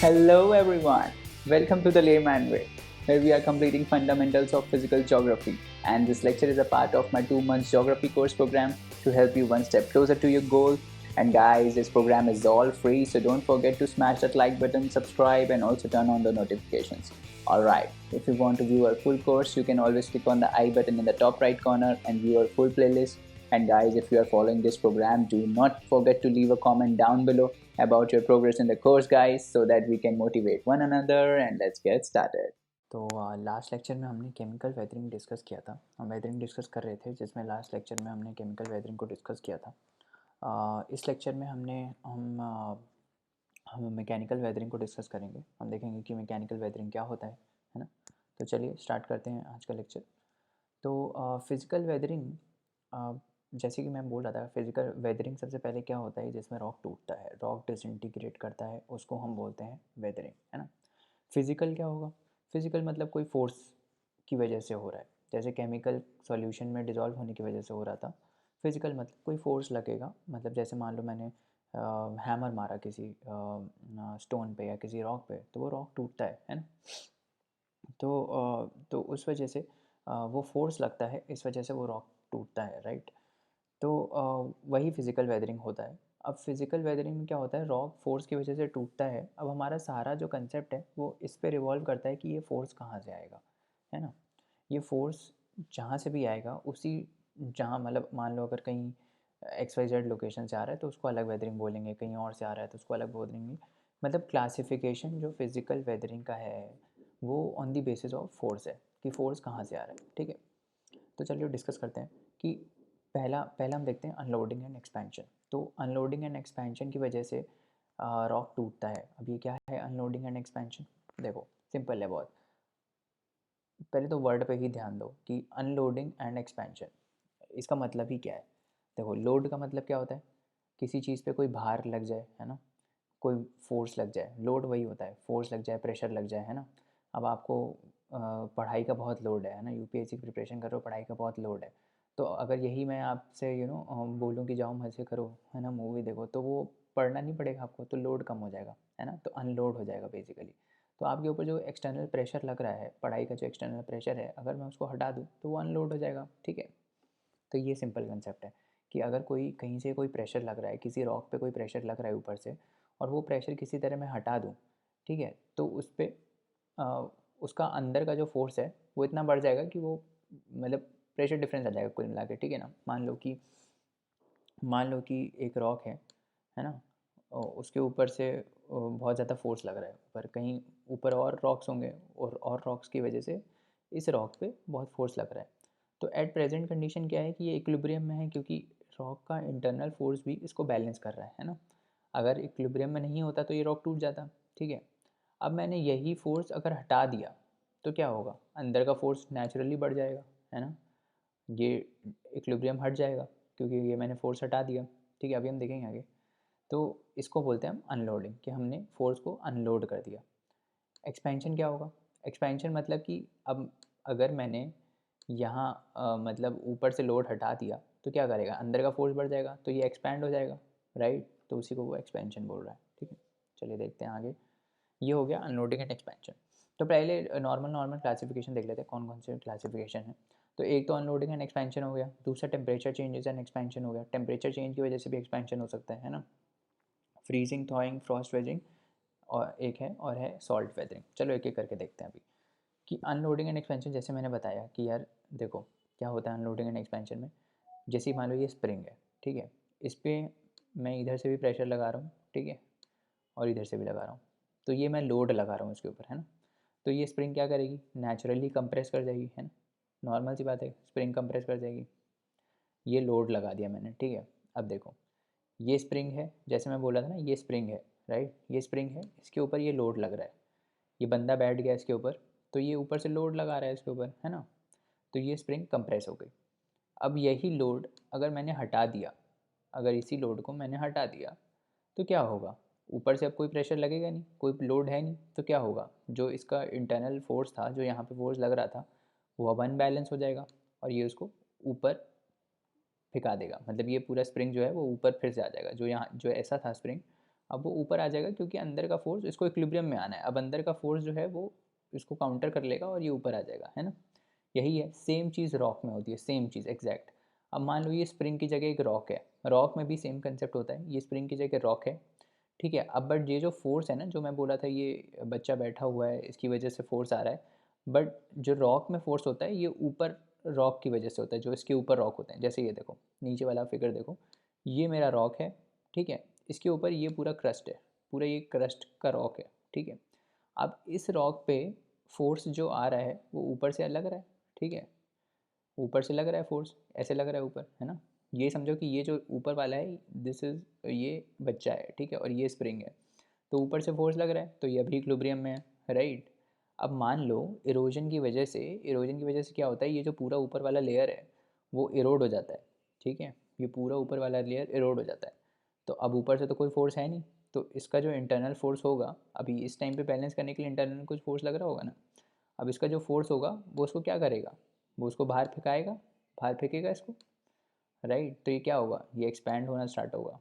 Hello everyone, welcome to the Layman Way, where we are completing fundamentals of physical geography. And this lecture is a part of my 2 months geography course program to help you one step closer to your goal. And guys, this program is all free, so don't forget to smash that like button, subscribe, and also turn on the notifications. Alright, if you want to view our full course, you can always click on the I button in the top right corner and view our full playlist. And guys, if you are following this program, do not forget to leave a comment down below about your progress in the course, guys, so that we can motivate one another. And let's get started. तो last lecture में हमने chemical weathering discuss किया था। हम weathering discuss कर रहे थे, जिसमें लास्ट लेक्चर में हमने केमिकल वेदरिंग को डिस्कस किया था। इस लेक्चर में हम मैकेनिकल वेदरिंग को डिस्कस करेंगे। हम देखेंगे कि मैकेनिकल वेदरिंग क्या होता है ना। तो चलिए स्टार्ट करते हैं आज का लेक्चर। तो फिज़िकल वेदरिंग, जैसे कि मैं बोल रहा था, फिज़िकल वेदरिंग सबसे पहले क्या होता है, जिसमें रॉक टूटता है, रॉक डिसइंटीग्रेट करता है, उसको हम बोलते हैं वेदरिंग, है ना। फिज़िकल क्या होगा? फिज़िकल मतलब कोई फोर्स की वजह से हो रहा है, जैसे केमिकल सॉल्यूशन में डिज़ोल्व होने की वजह से हो रहा था। फिज़िकल मतलब कोई फोर्स लगेगा, मतलब जैसे मान लो मैंने हैमर मारा किसी स्टोन पे या किसी रॉक पे, तो वो रॉक टूटता है ना। तो उस वजह से वो फोर्स लगता है, इस वजह से वो रॉक टूटता है, राइट। तो वही फिज़िकल वेदरिंग होता है। अब फिज़िकल वेदरिंग में क्या होता है, रॉक फोर्स की वजह से टूटता है। अब हमारा सारा जो कंसेप्ट है वो इस पे रिवॉल्व करता है कि ये फोर्स कहाँ से आएगा, है ना। ये फोर्स जहाँ से भी आएगा, उसी जहाँ मतलब मान लो अगर कहीं एक्स वाई जेड लोकेशन से आ रहा है तो उसको अलग वेदरिंग बोलेंगे, कहीं और से आ रहा है तो उसको अलग बोलेंगे। मतलब क्लासिफिकेशन जो फिज़िकल वेदरिंग का है वो on the basis of force है, कि फोर्स कहाँ से आ रहा है, ठीक है। तो चलिए डिस्कस करते हैं कि पहला पहला हम देखते हैं अनलोडिंग एंड एक्सपेंशन। तो अनलोडिंग एंड एक्सपेंशन की वजह से रॉक टूटता है। अब ये क्या है अनलोडिंग एंड एक्सपेंशन? देखो सिंपल है बहुत। पहले तो वर्ड पे ही ध्यान दो कि अनलोडिंग एंड एक्सपेंशन, इसका मतलब ही क्या है। देखो लोड का मतलब क्या होता है, किसी चीज़ पे कोई भार लग जाए, है ना, कोई फोर्स लग जाए। लोड वही होता है, फोर्स लग जाए, प्रेशर लग जाए, है ना। अब आपको पढ़ाई का बहुत लोड है ना, यूपीएससी की प्रिपरेशन कर रहे हो, पढ़ाई का बहुत लोड है। तो अगर यही मैं आपसे बोलूँ कि जाओ मज़े करो, है ना, मूवी देखो, तो वो पढ़ना नहीं पड़ेगा आपको, तो लोड कम हो जाएगा, है ना। तो अनलोड हो जाएगा बेसिकली। तो आपके ऊपर जो एक्सटर्नल प्रेशर लग रहा है, पढ़ाई का जो एक्सटर्नल प्रेशर है, अगर मैं उसको हटा दूँ तो वो अनलोड हो जाएगा, ठीक है। तो ये सिंपल कंसेप्ट है कि अगर कोई कहीं से कोई प्रेशर लग रहा है, किसी रॉक पे कोई प्रेशर लग रहा है ऊपर से, और वो प्रेशर किसी तरह मैं हटा दूँ, ठीक है, तो उस पर उसका अंदर का जो फोर्स है वो इतना बढ़ जाएगा कि वो मतलब प्रेशर डिफरेंस आ जाएगा कुल मिला के, ठीक है ना। मान लो कि एक रॉक है ना, उसके ऊपर से बहुत ज़्यादा फोर्स लग रहा है, ऊपर कहीं ऊपर और रॉक्स होंगे, और रॉक्स की वजह से इस रॉक पे बहुत फोर्स लग रहा है। तो एट प्रेजेंट कंडीशन क्या है कि ये इक्विलिब्रियम में है, क्योंकि रॉक का इंटरनल फोर्स भी इसको बैलेंस कर रहा है ना। अगर इक्विलिब्रियम में नहीं होता तो ये रॉक टूट जाता, ठीक है। अब मैंने यही फोर्स अगर हटा दिया तो क्या होगा, अंदर का फोर्स नेचुरली बढ़ जाएगा, है ना। ये इक्विलिब्रियम हट जाएगा क्योंकि ये मैंने फोर्स हटा दिया, ठीक है। अभी हम देखेंगे आगे। तो इसको बोलते हैं हम अनलोडिंग, कि हमने फोर्स को अनलोड कर दिया। एक्सपेंशन क्या होगा? एक्सपेंशन मतलब कि अब अगर मैंने यहाँ मतलब ऊपर से लोड हटा दिया तो क्या करेगा, अंदर का फोर्स बढ़ जाएगा, तो ये एक्सपैंड हो जाएगा, राइट। तो उसी को वो एक्सपेंशन बोल रहा है, ठीक है। चलिए देखते हैं आगे। ये हो गया अनलोडिंग एंड एक्सपेंशन। तो पहले नॉर्मल नॉर्मल क्लासिफिकेशन देख लेते हैं, कौन कौन से क्लासिफिकेशन है। तो एक तो अनलोडिंग एंड एक्सपेंशन हो गया, दूसरा टेम्परेचर चेंजेस एंड एक्सपेंशन हो गया। टेम्परेचर चेंज की वजह से भी एक्सपेंशन हो सकता है ना। फ्रीजिंग, थॉइंग, फ्रॉस्ट वेजिंग, और एक है और है सॉल्ट वेदरिंग। चलो एक एक करके देखते हैं अभी कि अनलोडिंग एंड एक्सपेंशन। जैसे मैंने बताया कि यार देखो क्या होता है अनलोडिंग एंड एक्सपेंशन में। जैसे मान लो ये स्प्रिंग है, ठीक है, इस पर मैं इधर से भी प्रेशर लगा रहा हूँ, ठीक है, और इधर से भी लगा रहा हूँ, तो ये मैं लोड लगा रहा हूँ इसके ऊपर, है ना। तो ये स्प्रिंग क्या करेगी, नेचुरली कंप्रेस कर जाएगी, है ना। नॉर्मल सी बात है, स्प्रिंग कंप्रेस कर जाएगी। ये लोड लगा दिया मैंने, ठीक है। अब देखो ये स्प्रिंग है, जैसे मैं बोला था ना, ये स्प्रिंग है, राइट, ये स्प्रिंग है, इसके ऊपर ये लोड लग रहा है। ये बंदा बैठ गया इसके ऊपर, तो ये ऊपर से लोड लगा रहा है इसके ऊपर, है ना। तो ये स्प्रिंग कंप्रेस हो गई। अब यही लोड अगर मैंने हटा दिया, अगर इसी लोड को मैंने हटा दिया तो क्या होगा, ऊपर से अब कोई प्रेशर लगेगा नहीं, कोई लोड है नहीं, तो क्या होगा, जो इसका इंटरनल फोर्स था, जो यहाँ पे फोर्स लग रहा था, वो अब अनबैलेंस हो जाएगा, और ये उसको ऊपर फेंका देगा। मतलब ये पूरा स्प्रिंग जो है वो ऊपर फिर से आ जाएगा, जो यहाँ जो ऐसा था स्प्रिंग, अब वो ऊपर आ जाएगा क्योंकि अंदर का फोर्स इसको इक्विलिब्रियम में आना है। अब अंदर का फोर्स जो है वो इसको काउंटर कर लेगा और ये ऊपर आ जाएगा, है ना। यही है, सेम चीज़ रॉक में होती है, सेम चीज़ एग्जैक्ट। अब मान लो ये स्प्रिंग की जगह एक रॉक है, रॉक में भी सेम कंसेप्ट होता है, ये स्प्रिंग की जगह रॉक है, ठीक है। अब बट ये जो फोर्स है ना, जो मैं बोला था ये बच्चा बैठा हुआ है इसकी वजह से फोर्स आ रहा है, बट जो रॉक में फोर्स होता है ये ऊपर रॉक की वजह से होता है, जो इसके ऊपर रॉक होते हैं। जैसे ये देखो, नीचे वाला फिगर देखो, ये मेरा रॉक है, ठीक है, इसके ऊपर ये पूरा क्रस्ट है, पूरा ये क्रस्ट का रॉक है, ठीक है। अब इस रॉक पे फोर्स जो आ रहा है वो ऊपर से लग रहा है, ठीक है, ऊपर से लग रहा है फोर्स, ऐसे लग रहा है ऊपर, है ना। ये समझो कि ये जो ऊपर वाला है दिस इज़, ये बच्चा है, ठीक है, और ये स्प्रिंग है, तो ऊपर से फोर्स लग रहा है, तो ये अभी इक्विलिब्रियम में है, राइट। अब मान लो इरोजन की वजह से क्या होता है, ये जो पूरा ऊपर वाला लेयर है वो इरोड हो जाता है, ठीक है, ये पूरा ऊपर वाला लेयर इरोड हो जाता है। तो अब ऊपर से तो कोई फोर्स है नहीं, तो इसका जो इंटरनल फोर्स होगा, अभी इस टाइम पे बैलेंस करने के लिए इंटरनल कुछ फोर्स लग रहा होगा ना। अब इसका जो फोर्स होगा वो उसको क्या करेगा, वो उसको बाहर फेंकाएगा, बाहर फेंकेगा इसको, राइट। तो ये क्या होगा, ये एक्सपैंड होना स्टार्ट होगा,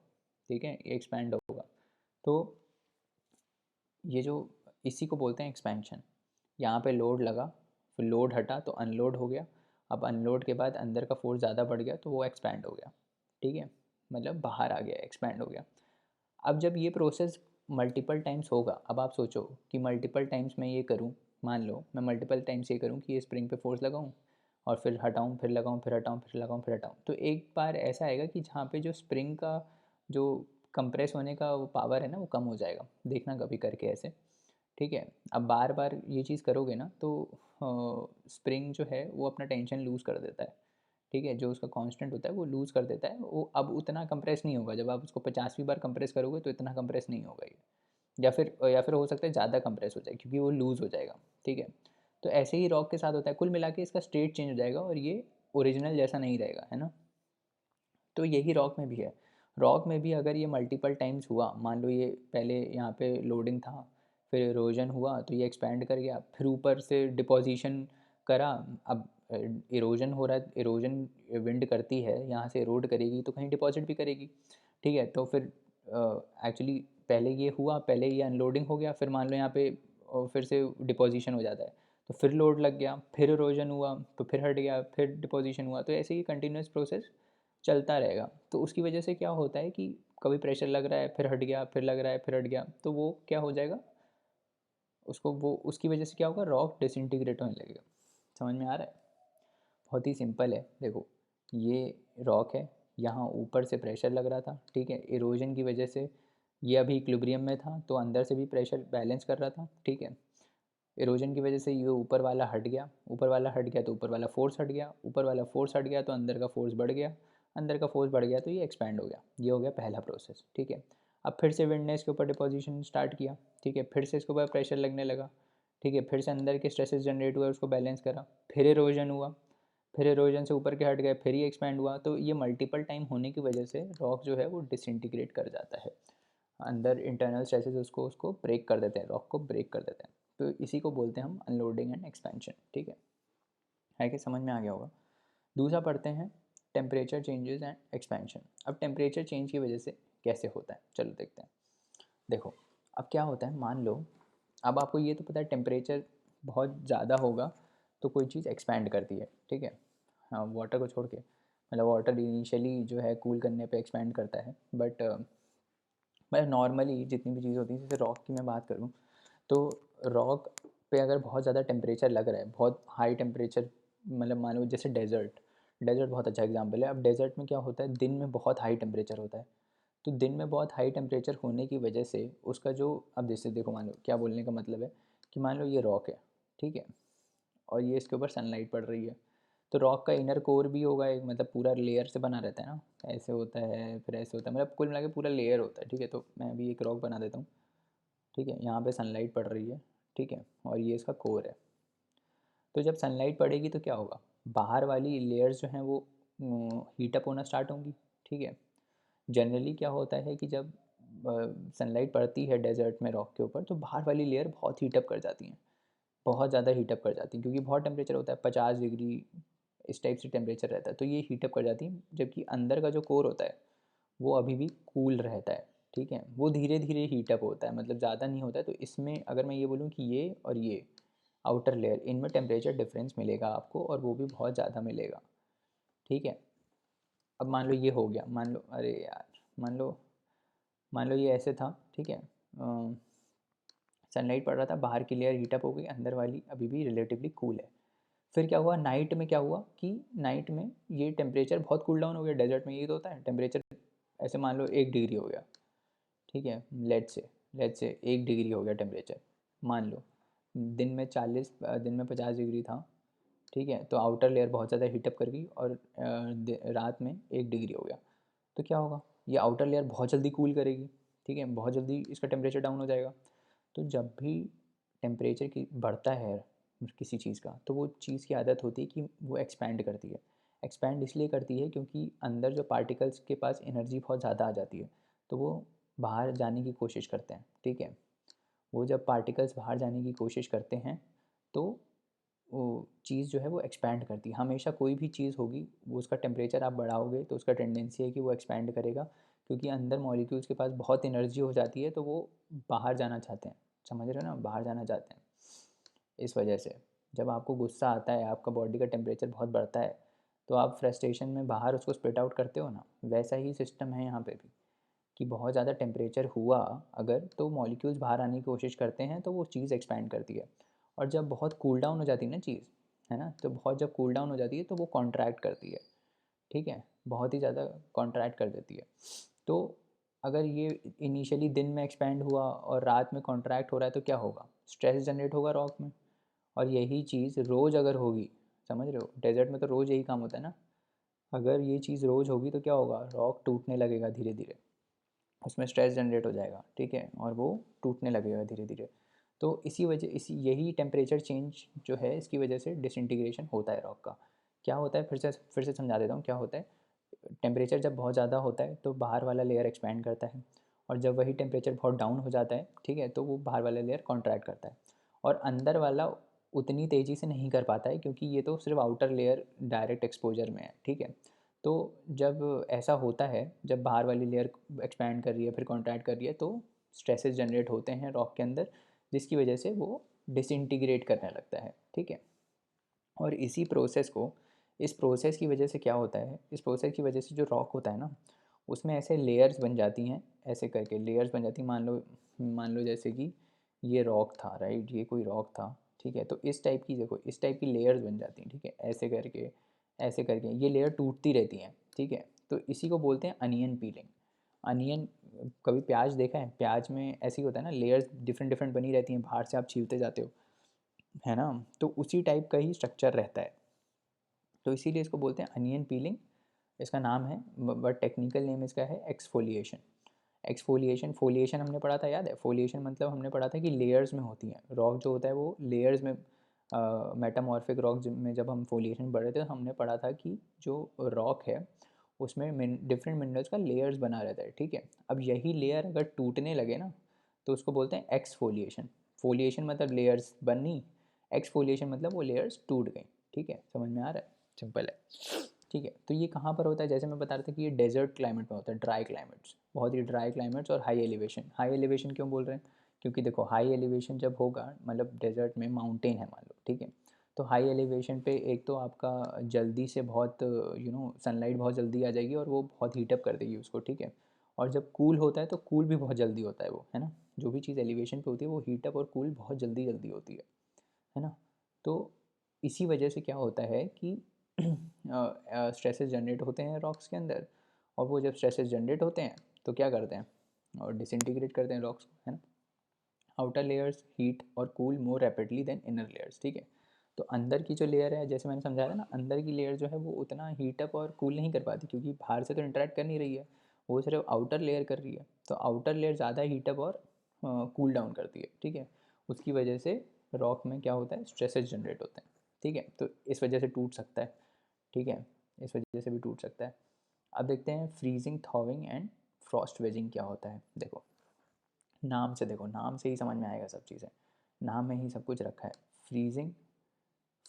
ठीक है, ये एक्सपैंड होगा। तो ये जो, इसी को बोलते हैं एक्सपेंशन। यहाँ पे लोड लगा, फिर लोड हटा तो अनलोड हो गया, अब अनलोड के बाद अंदर का फोर्स ज़्यादा बढ़ गया तो वो एक्सपैंड हो गया, ठीक है, मतलब बाहर आ गया, एक्सपैंड हो गया। अब जब ये प्रोसेस मल्टीपल टाइम्स होगा, अब आप सोचो कि मल्टीपल टाइम्स मैं ये करूँ, मान लो मैं मल्टीपल टाइम्स ये करूँ कि ये स्प्रिंग पे फोर्स लगाऊँ और फिर हटाऊँ, फिर लगाऊँ, फिर हटाऊँ, फिर लगाऊँ, फिर हटाऊँ, तो एक बार ऐसा आएगा कि जहाँ पे जो स्प्रिंग का जो कंप्रेस होने का वो पावर है ना वो कम हो जाएगा। देखना कभी करके ऐसे, ठीक है। अब बार बार ये चीज़ करोगे ना तो स्प्रिंग जो है वो अपना टेंशन लूज़ कर देता है, ठीक है, जो उसका कांस्टेंट होता है वो लूज़ कर देता है, वो अब उतना कंप्रेस नहीं होगा। जब आप उसको 50वीं बार कंप्रेस करोगे तो इतना कंप्रेस नहीं होगा ये, या फिर हो सकता है ज़्यादा कंप्रेस हो जाए क्योंकि वो लूज़ हो जाएगा, ठीक है। तो ऐसे ही रॉक के साथ होता है, कुल मिला के इसका स्टेट चेंज हो जाएगा और ये ओरिजिनल जैसा नहीं रहेगा, है ना। तो यही रॉक में भी है। रॉक में भी अगर ये मल्टीपल टाइम्स हुआ, मान लो ये पहले यहाँ पे लोडिंग था, फिर इरोजन हुआ तो ये एक्सपैंड कर गया, फिर ऊपर से डिपोजिशन करा। अब इरोजन हो रहा है, इरोजन विंड करती है, यहाँ से इरोड करेगी तो कहीं डिपॉजिट भी करेगी, ठीक है। तो फिर एक्चुअली पहले ये हुआ, पहले ये अनलोडिंग हो गया, फिर मान लो यहाँ पे फिर से डिपोजिशन हो जाता है, तो फिर लोड लग गया, फिर इरोजन हुआ तो फिर हट गया, फिर डिपोजिशन हुआ, तो ऐसे ही कंटिन्यूस प्रोसेस चलता रहेगा। तो उसकी वजह से क्या होता है कि कभी प्रेशर लग रहा है फिर हट गया, फिर लग रहा है फिर हट गया, तो वो क्या हो जाएगा, उसको वो उसकी वजह से क्या होगा, रॉक डिसइंटीग्रेट होने लगेगा। समझ में आ रहा है, बहुत ही सिंपल है। देखो ये रॉक है, यहाँ ऊपर से प्रेशर लग रहा था, ठीक है, इरोजन की वजह से ये अभी इक्विलिब्रियम में था तो अंदर से भी प्रेशर बैलेंस कर रहा था, ठीक है। इरोजन की वजह से ये ऊपर वाला हट गया, ऊपर वाला हट गया तो ऊपर वाला फोर्स हट गया, ऊपर वाला फोर्स हट गया तो अंदर का फोर्स बढ़ गया, अंदर का फोर्स बढ़ गया तो ये एक्सपैंड हो गया। ये हो गया पहला प्रोसेस, ठीक है। अब फिर से विंड ने इसके ऊपर डिपोजिशन स्टार्ट किया, ठीक है, फिर से इसके ऊपर प्रेशर लगने लगा, ठीक है, फिर से अंदर के स्ट्रेसेस जनरेट हुआ, उसको बैलेंस करा, फिर इरोजन हुआ, फिर इरोजन से ऊपर के हट गए, फिर ही एक्सपैंड हुआ। तो ये मल्टीपल टाइम होने की वजह से रॉक जो है वो डिसइंटीग्रेट कर जाता है, अंदर इंटरनल स्ट्रेसेस उसको उसको ब्रेक कर देते हैं, रॉक को ब्रेक कर देते हैं। तो इसी को बोलते हैं हम अनलोडिंग एंड एक्सपेंशन, ठीक है कि समझ में आ गया होगा। दूसरा पढ़ते हैं टेम्परेचर चेंजेस एंड एक्सपेंशन। अब टेम्परेचर चेंज की वजह से कैसे होता है, चलो देखते हैं। देखो अब क्या होता है, मान लो अब आपको ये तो पता है टेम्परेचर बहुत ज़्यादा होगा तो कोई चीज़ एक्सपैंड करती है, ठीक है, हाँ, वाटर को छोड़ के, मतलब वाटर इनिशियली जो है कूल करने पे एक्सपैंड करता है, बट मतलब नॉर्मली जितनी भी चीज़ होती है, जैसे रॉक की मैं बात करूँ तो रॉक पे अगर बहुत ज़्यादा टेम्परेचर लग रहा है, बहुत हाई टेम्परेचर, मतलब मान लो जैसे डेजर्ट, डेजर्ट बहुत अच्छा एग्जांपल है। अब डेजर्ट में क्या होता है, दिन में बहुत हाई टेम्परेचर होता है, तो दिन में बहुत हाई टेम्परेचर होने की वजह से उसका जो, अब जैसे देखो मान लो क्या बोलने का मतलब है कि मान लो ये रॉक है, ठीक है, और ये इसके ऊपर सनलाइट पड़ रही है, तो रॉक का इनर कोर भी होगा एक, मतलब पूरा लेयर से बना रहता है ना, ऐसे होता है फिर ऐसे होता है, मतलब कुल मिला के पूरा लेयर होता है, ठीक है। तो मैं अभी एक रॉक बना देता हूँ, ठीक है, यहाँ पे सनलाइट पड़ रही है, ठीक है, और ये इसका कोर है। तो जब सनलाइट पड़ेगी तो क्या होगा, बाहर वाली लेयर्स जो हैं वो हीटअप होना स्टार्ट होंगी, ठीक है। जनरली क्या होता है कि जब सनलाइट पड़ती है डेजर्ट में रॉक के ऊपर तो बाहर वाली लेयर बहुत हीटअप कर जाती हैं, बहुत ज़्यादा हीटअप कर जाती हैं, क्योंकि बहुत टेम्परेचर होता है, 50 डिग्री इस टाइप से टेम्परेचर रहता है, तो ये हीटअप कर जाती हैं, जबकि अंदर का जो कोर होता है वो अभी भी कूल रहता है, ठीक है, वो धीरे धीरे हीटअप होता है, मतलब ज़्यादा नहीं होता है। तो इसमें अगर मैं ये बोलूँ कि ये और ये आउटर लेयर, इनमें टेम्परेचर डिफरेंस मिलेगा आपको, और वो भी बहुत ज़्यादा मिलेगा। ठीक है, अब मान लो ये हो गया, मान लो, अरे यार, मान लो ये ऐसे था। ठीक है, सनलाइट पड़ रहा था, बाहर की लेयर हीटअप हो गई, अंदर वाली अभी भी रिलेटिवली कूल है। फिर क्या हुआ नाइट में, क्या हुआ कि नाइट में ये टेम्परेचर बहुत कूल डाउन हो गया। डेजर्ट में ये तो होता है, टेम्परेचर ऐसे मान लो 1 डिग्री हो गया। ठीक है, लेट से 1 डिग्री हो गया टेम्परेचर, मान लो। दिन में 40, दिन में 50 डिग्री था। ठीक है, तो आउटर लेयर बहुत ज़्यादा हीटअप कर गई, और रात में 1 डिग्री हो गया। तो क्या होगा, ये आउटर लेयर बहुत जल्दी कूल करेगी। ठीक है, बहुत जल्दी इसका टेम्परेचर डाउन हो जाएगा। तो जब भी टेम्परेचर की बढ़ता है किसी चीज़ का, तो वो चीज़ की आदत होती है कि वो एक्सपैंड करती है। एक्सपैंड इसलिए करती है क्योंकि अंदर जो पार्टिकल्स के पास एनर्जी बहुत ज़्यादा आ जाती है, तो वो बाहर जाने की कोशिश करते हैं। ठीक है, वो जब पार्टिकल्स बाहर जाने की कोशिश करते हैं, तो वो चीज़ जो है वो एक्सपैंड करती है। हमेशा कोई भी चीज़ होगी, वो उसका टेम्परेचर आप बढ़ाओगे तो उसका टेंडेंसी है कि वो एक्सपैंड करेगा, क्योंकि अंदर मॉलिक्यूल्स के पास बहुत एनर्जी हो जाती है, तो वो बाहर जाना चाहते हैं। समझ रहे हो ना, बाहर जाना चाहते हैं। इस वजह से जब आपको गुस्सा आता है, आपका बॉडी का टेम्परेचर बहुत बढ़ता है, तो आप फ्रस्ट्रेशन में बाहर उसको स्पिट आउट करते हो ना, वैसा ही सिस्टम है यहाँ पे भी, कि बहुत ज़्यादा टेम्परेचर हुआ अगर, तो मॉलिक्यूल्स बाहर आने की कोशिश करते हैं, तो वो चीज़ एक्सपैंड करती है। और जब बहुत कूल डाउन हो जाती है ना चीज़, है ना, तो बहुत जब कूल डाउन हो जाती है तो वो कॉन्ट्रैक्ट करती है। ठीक है, बहुत ही ज़्यादा कॉन्ट्रैक्ट कर देती है। तो अगर ये इनिशियली दिन में एक्सपैंड हुआ और रात में कॉन्ट्रैक्ट हो रहा है, तो क्या होगा, स्ट्रेस जनरेट होगा रॉक में। और यही चीज़ रोज़ अगर होगी, समझ रहे हो, डेजर्ट में तो रोज़ यही काम होता है ना। अगर ये चीज़ रोज़ होगी तो क्या होगा, रॉक टूटने लगेगा धीरे धीरे, उसमें स्ट्रेस जनरेट हो जाएगा। ठीक है, और वो टूटने लगेगा धीरे धीरे। तो इसी यही टेम्परेचर चेंज जो है, इसकी वजह से डिसइंटीग्रेशन होता है रॉक का। क्या होता है, फिर से समझा देता हूँ क्या होता है। टेम्परेचर जब बहुत ज़्यादा होता है तो बाहर वाला लेयर एक्सपैंड करता है, और जब वही टेम्परेचर बहुत डाउन हो जाता है, ठीक है, तो वो बाहर वाला लेयर कॉन्ट्रैक्ट करता है, और अंदर वाला उतनी तेज़ी से नहीं कर पाता है, क्योंकि ये तो सिर्फ आउटर लेयर डायरेक्ट एक्सपोजर में है। ठीक है, तो जब ऐसा होता है, जब बाहर वाली लेयर एक्सपैंड कर रही है फिर कॉन्ट्रैक्ट कर रही है, तो स्ट्रेसेस जनरेट होते हैं रॉक के अंदर, जिसकी वजह से वो डिसइंटीग्रेट करने लगता है। ठीक है, और इस प्रोसेस की वजह से क्या होता है, इस प्रोसेस की वजह से जो रॉक होता है ना, उसमें ऐसे लेयर्स बन जाती हैं, ऐसे करके लेयर्स बन जाती हैं। मान लो जैसे कि ये रॉक था, राइट, ये कोई रॉक था। ठीक है, तो इस टाइप की, देखो, इस टाइप की लेयर्स बन जाती हैं। ठीक है, ऐसे करके ये लेयर टूटती रहती हैं। ठीक है, तो इसी को बोलते हैं अनियन पीलिंग। अनियन, कभी प्याज देखा है, प्याज में ऐसे ही होता है ना, लेयर्स डिफरेंट डिफरेंट बनी रहती हैं, बाहर से आप छीलते जाते हो, है ना। तो उसी टाइप का ही स्ट्रक्चर रहता है, तो इसीलिए इसको बोलते हैं अनियन पीलिंग, इसका नाम है। बट टेक्निकल नेम इसका है एक्सफोलिएशन। फोलिएशन हमने पढ़ा था, याद है, फोलिएशन मतलब हमने पढ़ा था कि लेयर्स में होती हैं। रॉक जो होता है वो लेयर्स में, मेटामॉर्फिक रॉक में जब हम फोलिएशन पढ़ रहे थे, तो हमने पढ़ा था कि जो रॉक है उसमें डिफरेंट मिनरल्स का लेयर्स बना रहता है। ठीक है, अब यही लेयर अगर टूटने लगे ना, तो उसको बोलते हैं एक्सफोलिएशन। फोलिएशन मतलब लेयर्स बनी, एक्सफोलिएशन मतलब वो लेयर्स टूट गई। ठीक है, समझ में आ रहा है, सिंपल है। ठीक है, तो ये कहाँ पर होता है, जैसे मैं बता रहा था कि ये डेजर्ट क्लाइमेट में होता है, ड्राई क्लाइमेट्स, बहुत ही ड्राई क्लाइमेट्स, और हाई एलिवेशन। हाई एलिवेशन क्यों बोल रहे हैं, क्योंकि देखो, हाई एलिवेशन जब होगा, मतलब डेजर्ट में माउंटेन है मान लो, ठीक है, तो हाई एलिवेशन पे एक तो आपका जल्दी से बहुत सनलाइट बहुत जल्दी आ जाएगी, और वो बहुत हीटअप कर देगी उसको। ठीक है, और जब कूल होता है तो कूल भी बहुत जल्दी होता है वो, है ना। जो भी चीज़ एलिवेशन पे होती है वो हीटअप और कूल बहुत जल्दी जल्दी होती है ना। तो इसी वजह से क्या होता है कि स्ट्रेसेस जनरेट होते हैं रॉक्स के अंदर, और वो जब स्ट्रेसेस जनरेट होते हैं तो क्या करते हैं, और डिसइंटीग्रेट करते हैं रॉक्स को, है ना। आउटर लेयर्स हीट और cool more rapidly than inner layers. ठीक है, तो अंदर की जो लेयर है, जैसे मैंने समझाया था ना, अंदर की लेयर जो है वो उतना हीटअप और कूल नहीं कर पाती, क्योंकि बाहर से तो इंटरेक्ट कर नहीं रही है, वो सिर्फ आउटर लेयर कर रही है। तो आउटर लेयर ज़्यादा हीटअप और कूल डाउन करती है। ठीक है, उसकी वजह से रॉक में क्या होता है, स्ट्रेसेस जनरेट होते हैं। ठीक है, तो इस वजह से टूट सकता है। ठीक है, इस वजह से भी टूट सकता है। अब देखते हैं फ्रीजिंग, थॉविंग एंड फ्रॉस्ट वेजिंग क्या होता है। देखो, नाम से, देखो, नाम से ही समझ में आएगा सब चीज़ें, नाम में ही सब कुछ रखा है। फ्रीजिंग,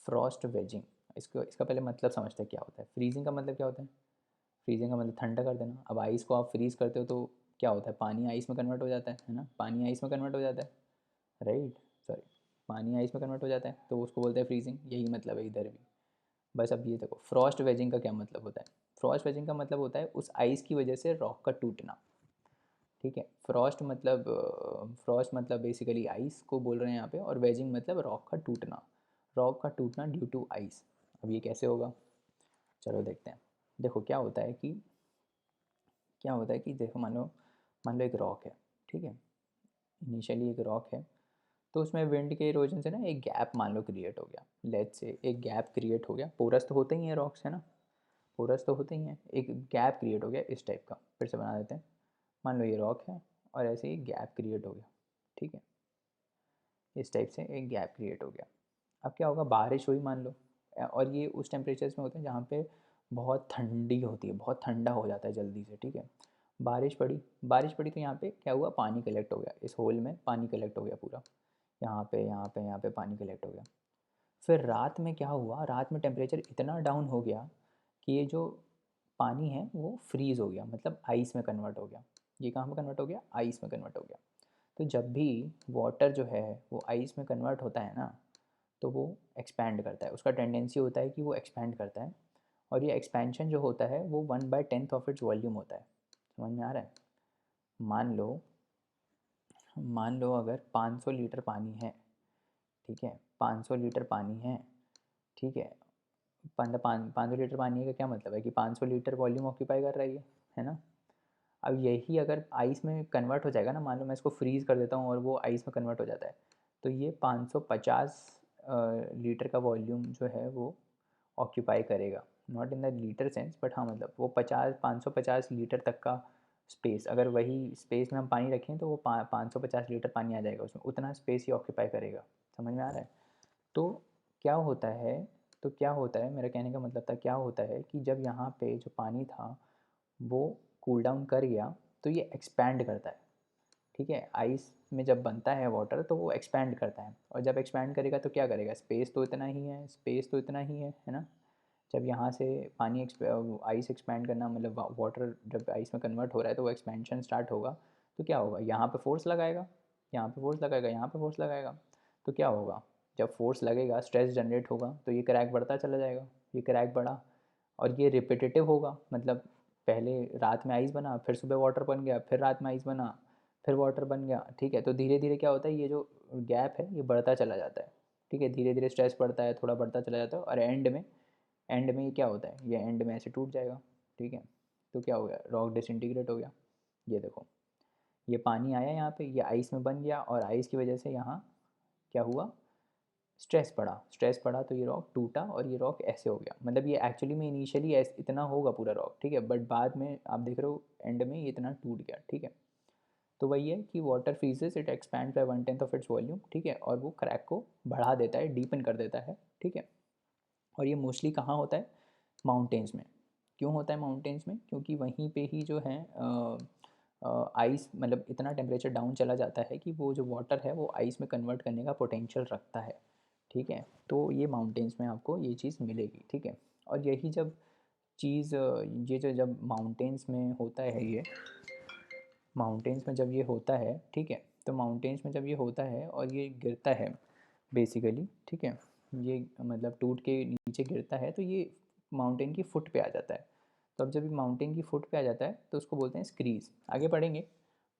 फ्रॉस्ट वेजिंग, इसका पहले मतलब समझते हैं क्या होता है। फ्रीजिंग का मतलब क्या होता है, फ्रीजिंग का मतलब ठंडा कर देना। अब आइस को आप फ्रीज़ करते हो तो क्या होता है, पानी आइस में कन्वर्ट हो जाता है ना, पानी आइस में कन्वर्ट हो जाता है, राइट, सॉरी, पानी आइस में कन्वर्ट हो जाता है, तो उसको बोलते हैं फ्रीजिंग। यही मतलब है इधर भी। बस अब ये देखो, फ्रॉस्ट वेजिंग का क्या मतलब होता है। फ्रॉस्ट वेजिंग का मतलब होता है उस आइस की वजह से रॉक का टूटना। ठीक है, फ्रॉस्ट मतलब बेसिकली आइस को बोल रहे हैं यहाँ पे, और वेजिंग मतलब रॉक का टूटना, रॉक का टूटना ड्यू टू आइस। अब ये कैसे होगा, चलो देखते हैं। देखो क्या होता है कि देखो, मान लो एक रॉक है, ठीक है, इनिशियली एक रॉक है, तो उसमें विंड के इरोजन से ना एक गैप मान लो क्रिएट हो गया, लेट से एक गैप क्रिएट हो गया, पोरस तो होते ही हैं रॉक्स, है ना, पोरस तो होते ही हैं, एक गैप क्रिएट हो गया इस टाइप का। फिर से बना देते हैं, मान लो ये रॉक है और ऐसे ही गैप क्रिएट हो गया, ठीक है, इस टाइप से एक गैप क्रिएट हो गया। अब क्या होगा, बारिश हुई मान लो, और ये उस टेम्परेचर्स में होते हैं जहाँ पे बहुत ठंडी होती है, बहुत ठंडा हो जाता है जल्दी से, ठीक है। बारिश पड़ी तो यहाँ पे क्या हुआ, पानी कलेक्ट हो गया, इस होल में पानी कलेक्ट हो गया पूरा, यहाँ पे पानी कलेक्ट हो गया। फिर रात में क्या हुआ, रात में टेम्परेचर इतना डाउन हो गया कि ये जो पानी है वो फ्रीज़ हो गया, मतलब आइस में कन्वर्ट हो गया। ये कहाँ में कन्वर्ट हो गया, आइस में कन्वर्ट हो गया। तो जब भी वाटर जो है वो आइस में कन्वर्ट होता है ना, तो वो एक्सपैंड करता है, उसका टेंडेंसी होता है कि वो एक्सपैंड करता है। और ये एक्सपेंशन जो होता है वो 1/10 ऑफ इट्स वॉल्यूम होता है। समझ में आ रहा है। मान लो अगर 500 लीटर पानी है, ठीक है, 500 लीटर पानी है, ठीक है, 500 लीटर पानी का क्या मतलब है कि 500 लीटर वॉल्यूम ऑक्यूपाई कर रही है ना। अब यही अगर आइस में कन्वर्ट हो जाएगा ना, मान लो मैं इसको फ्रीज़ कर देता हूँ और वो आइस में कन्वर्ट हो जाता है, तो ये 550 लीटर का वॉल्यूम जो है वो ऑक्यूपाई करेगा। Not in the litre sense, but हाँ मतलब वो 550 लीटर तक का स्पेस, अगर वही स्पेस में हम पानी रखें तो वो 550 लीटर पानी आ जाएगा उसमें, उतना स्पेस ही ऑक्यूपाई करेगा। समझ में आ रहा है। तो क्या होता है क्या होता है, मेरा कहने का मतलब था, क्या होता है कि जब यहाँ पे जो पानी था वो कूल डाउन कर गया, तो ये एक्सपैंड करता है, ठीक है। आइस में जब बनता है वाटर तो वो एक्सपैंड करता है, और जब एक्सपैंड करेगा तो क्या करेगा, स्पेस तो इतना ही है, है ना। जब यहाँ से आइस एक्सपैंड करना मतलब वाटर जब आइस में कन्वर्ट हो रहा है तो वो एक्सपेंशन स्टार्ट होगा, तो क्या होगा, यहाँ पे फोर्स लगाएगा, यहाँ पे फोर्स लगाएगा, यहाँ पे फोर्स लगाएगा, तो क्या होगा, जब फोर्स लगेगा स्ट्रेस जनरेट होगा, तो ये क्रैक बढ़ता चला जाएगा, ये क्रैक बढ़ा, और ये रिपीटेटिव होगा, मतलब पहले रात में आइस बना, फिर सुबह वाटर बन गया, फिर रात में आइस बना, फिर वाटर बन गया, ठीक है। तो धीरे धीरे क्या होता है, ये जो गैप है ये बढ़ता चला जाता है, ठीक है, धीरे धीरे स्ट्रेस बढ़ता है, थोड़ा बढ़ता चला जाता है, और एंड में ये क्या होता है, ये एंड में ऐसे टूट जाएगा, ठीक है। तो क्या हो गया, रॉक डिसइंटीग्रेट हो गया। ये देखो, ये पानी आया यहाँ पे, ये आइस में बन गया, और आइस की वजह से यहाँ क्या हुआ, स्ट्रेस पड़ा तो ये रॉक टूटा, और ये रॉक ऐसे हो गया, मतलब ये एक्चुअली में इनिशियली इतना होगा पूरा रॉक, ठीक है, बट बाद में आप देख रहे हो एंड में ये इतना टूट गया, ठीक है। तो वही है कि water freezes, it expand by 1/10 of its volume, ठीक है, और वो क्रैक को बढ़ा देता है, डीपन कर देता है, ठीक है। और ये मोस्टली कहाँ होता है, माउंटेन्स में। क्यों होता है माउंटेन्स में, क्योंकि वहीं पे ही जो है आइस, मतलब इतना टेम्परेचर डाउन चला जाता है कि वो जो वाटर है वो आइस में कन्वर्ट करने का पोटेंशियल रखता है, ठीक है। तो ये माउंटेन्स में आपको ये चीज़ मिलेगी, ठीक है। और यही जब चीज़ ये जो जब माउंटेन्स में होता है, ये माउंटेन्स में जब ये होता है, ठीक है, तो माउंटेन्स में जब ये होता है और ये गिरता है बेसिकली, ठीक है, ये मतलब टूट के नीचे गिरता है, तो ये माउंटेन की फुट पे आ जाता है। तो अब जब ये माउंटेन की फुट पे आ जाता है तो उसको बोलते हैं स्क्रीज। आगे पढ़ेंगे,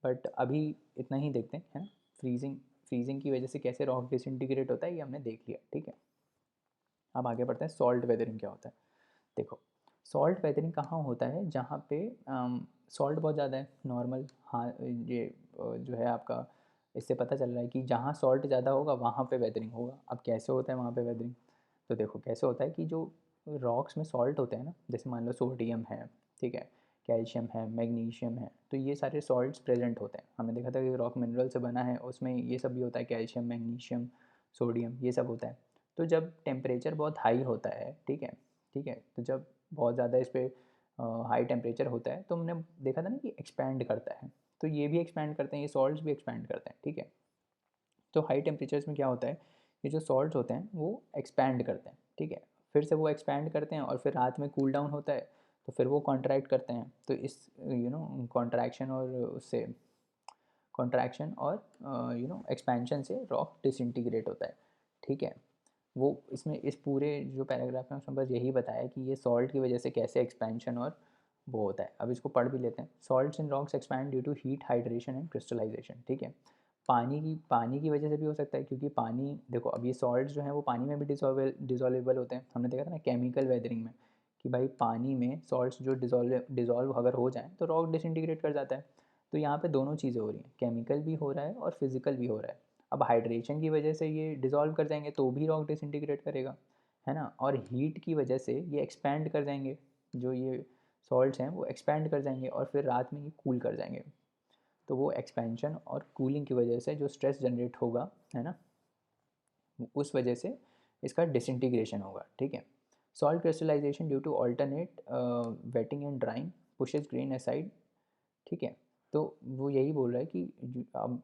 बट अभी इतना ही देखते हैं, है ना। फ्रीजिंग फ्रीजिंग की वजह से कैसे रॉक डिसइंटीग्रेट होता है ये हमने देख लिया, ठीक है। अब आगे बढ़ते हैं, सॉल्ट वेदरिंग क्या होता है। देखो, सॉल्ट वेदरिंग कहाँ होता है, जहाँ पे सॉल्ट बहुत ज़्यादा है नॉर्मल, हाँ ये जो है आपका, इससे पता चल रहा है कि जहाँ सॉल्ट ज़्यादा होगा वहाँ पे वेदरिंग होगा। अब कैसे होता है वहाँ पे वेदरिंग, तो देखो कैसे होता है कि जो रॉक्स में सॉल्ट होते हैं ना, जैसे मान लो सोडियम है, ठीक है, कैल्शियम है, मैग्नीशियम है, तो ये सारे सॉल्ट्स प्रेजेंट होते हैं। हमने देखा था कि रॉक मिनरल से बना है, उसमें ये सब भी होता है, कैल्शियम, मैग्नीशियम, सोडियम, ये सब होता है। तो जब टेम्परेचर बहुत हाई होता है, ठीक है, तो जब बहुत ज़्यादा इस पर हाई टेम्परेचर होता है तो हमने देखा था ना कि एक्सपैंड करता है, तो ये भी एक्सपैंड करते हैं, ये सॉल्ट्स भी एक्सपैंड करते हैं, ठीक है। तो हाई टेम्परेचर्स में क्या होता है, ये जो सॉल्ट्स होते हैं वो एक्सपैंड करते हैं, ठीक है, फिर से वो एक्सपैंड करते हैं, और फिर रात में कूल डाउन होता है, तो फिर वो कॉन्ट्रैक्ट करते हैं, तो इस कॉन्ट्रैक्शन और उससे कॉन्ट्रैक्शन और एक्सपेंशन से रॉक डिसइंटीग्रेट होता है, ठीक है। वो इसमें इस पूरे जो पैराग्राफ में उसमें बस यही बताया कि ये सॉल्ट की वजह से कैसे एक्सपेंशन और वो होता है। अब इसको पढ़ भी लेते हैं। Salts in rocks expand due to heat, hydration and crystallisation, ठीक है। पानी की वजह से भी हो सकता है, क्योंकि पानी देखो, अब ये सॉल्ट्स जो हैं वो पानी में भी डिजोल्वेबल होते हैं। हमने देखा था ना केमिकल वेदरिंग में कि भाई पानी में सॉल्ट्स जो डिजोल्व अगर हो जाए तो रॉक डिसइंटीग्रेट कर जाता है। तो यहाँ पे दोनों चीज़ें हो रही हैं, केमिकल भी हो रहा है और फिजिकल भी हो रहा है। अब हाइड्रेशन की वजह से ये डिज़ोल्व कर जाएंगे तो भी रॉक डिसइंटीग्रेट करेगा, है ना। और हीट की वजह से ये एक्सपैंड कर जाएंगे, जो ये सॉल्ट्स हैं वो एक्सपैंड कर जाएंगे और फिर रात में ये कूल कर जाएंगे। तो वो एक्सपेंशन और कूलिंग की वजह से जो स्ट्रेस जनरेट होगा, है ना, उस वजह से इसका डिसइंटीग्रेशन होगा, ठीक है। Salt crystallisation due to alternate wetting and drying pushes grain aside, ठीक है। तो वो यही बोल रहा है कि अब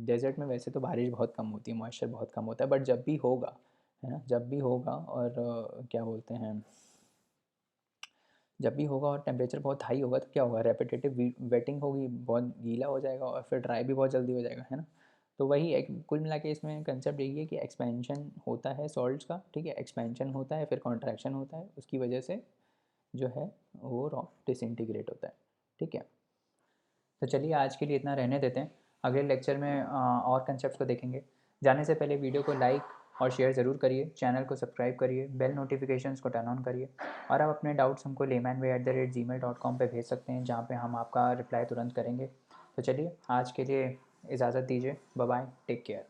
डेजर्ट में वैसे तो बारिश बहुत कम होती है, मॉइस्चर बहुत कम होता है, बट जब भी होगा, है ना, जब भी होगा और क्या बोलते हैं, जब भी होगा और टेम्परेचर बहुत हाई होगा तो क्या होगा, रेपिटेटिव वेटिंग होगी, बहुत गीला हो जाएगा और फिर ड्राई भी बहुत जल्दी हो जाएगा, है ना। तो वही एक कुल मिला के इसमें कंसेप्ट यही है कि एक्सपेंशन होता है सॉल्ट्स का, ठीक है, एक्सपेंशन होता है फिर कॉन्ट्रैक्शन होता है, उसकी वजह से जो है वो रॉक डिसइंटीग्रेट होता है, ठीक है। तो चलिए आज के लिए इतना रहने देते हैं, अगले लेक्चर में और कंसेप्ट को देखेंगे। जाने से पहले वीडियो को लाइक और शेयर ज़रूर करिए, चैनल को सब्सक्राइब करिए, बेल नोटिफिकेशंस को टर्न ऑन करिए, और आप अपने डाउट्स हमको laymanway@gmail.com पे भेज सकते हैं, जहाँ पे हम आपका रिप्लाई तुरंत करेंगे। तो चलिए आज के लिए इजाज़त दीजिए, बाय बाय, टेक केयर।